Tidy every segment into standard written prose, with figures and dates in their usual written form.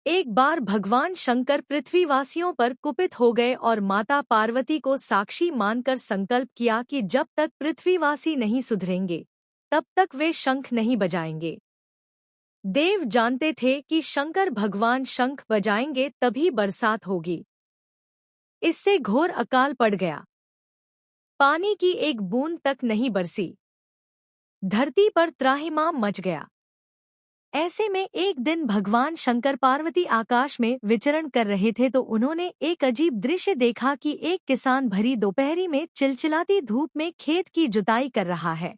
एक बार भगवान शंकर पृथ्वीवासियों पर कुपित हो गए और माता पार्वती को साक्षी मानकर संकल्प किया कि जब तक पृथ्वीवासी नहीं सुधरेंगे तब तक वे शंख नहीं बजाएंगे। देव जानते थे कि शंकर भगवान शंख बजाएंगे तभी बरसात होगी। इससे घोर अकाल पड़ गया। पानी की एक बूंद तक नहीं बरसी। धरती पर त्राहिमाम मच गया। ऐसे में एक दिन भगवान शंकर पार्वती आकाश में विचरण कर रहे थे तो उन्होंने एक अजीब दृश्य देखा कि एक किसान भरी दोपहरी में चिलचिलाती धूप में खेत की जुताई कर रहा है।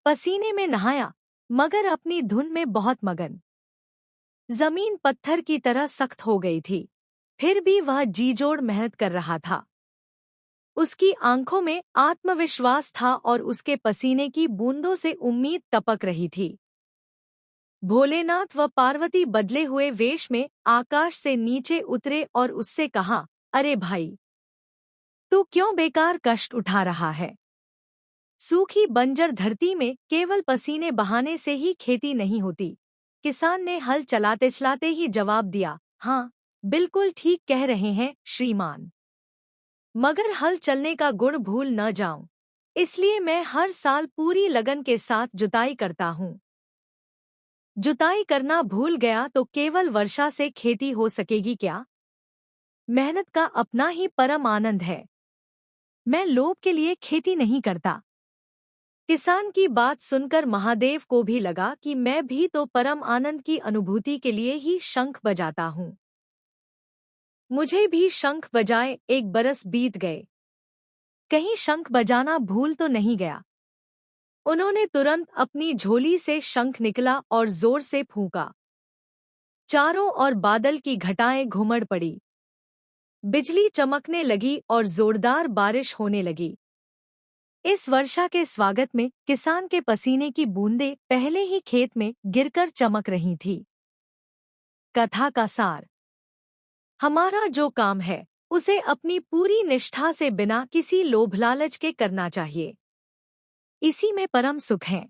पसीने में नहाया मगर अपनी धुन में बहुत मगन। जमीन पत्थर की तरह सख्त हो गई थी, फिर भी वह जीजोड़ मेहनत कर रहा था। उसकी आंखों में आत्मविश्वास था और उसके पसीने की बूंदों से उम्मीद टपक रही थी। भोलेनाथ व पार्वती बदले हुए वेश में आकाश से नीचे उतरे और उससे कहा, अरे भाई, तू क्यों बेकार कष्ट उठा रहा है? सूखी बंजर धरती में केवल पसीने बहाने से ही खेती नहीं होती। किसान ने हल चलाते चलाते ही जवाब दिया, हाँ, बिल्कुल ठीक कह रहे हैं श्रीमान। मगर हल चलने का गुण भूल न जाऊं, इसलिए मैं हर साल पूरी लगन के साथ जुताई करता हूँ। जुताई करना भूल गया तो केवल वर्षा से खेती हो सकेगी क्या? मेहनत का अपना ही परम आनंद है। मैं लोभ के लिए खेती नहीं करता। किसान की बात सुनकर महादेव को भी लगा कि मैं भी तो परम आनंद की अनुभूति के लिए ही शंख बजाता हूँ। मुझे भी शंख बजाए। एक बरस बीत गए, कहीं शंख बजाना भूल तो नहीं गया। उन्होंने तुरंत अपनी झोली से शंख निकला और जोर से फूंका। चारों ओर बादल की घटाएं घुमड़ पड़ी, बिजली चमकने लगी और जोरदार बारिश होने लगी। इस वर्षा के स्वागत में किसान के पसीने की बूंदें पहले ही खेत में गिरकर चमक रही थी। कथा का सार: हमारा जो काम है उसे अपनी पूरी निष्ठा से बिना किसी लोभ लालच के करना चाहिए। इसी में परम सुख है।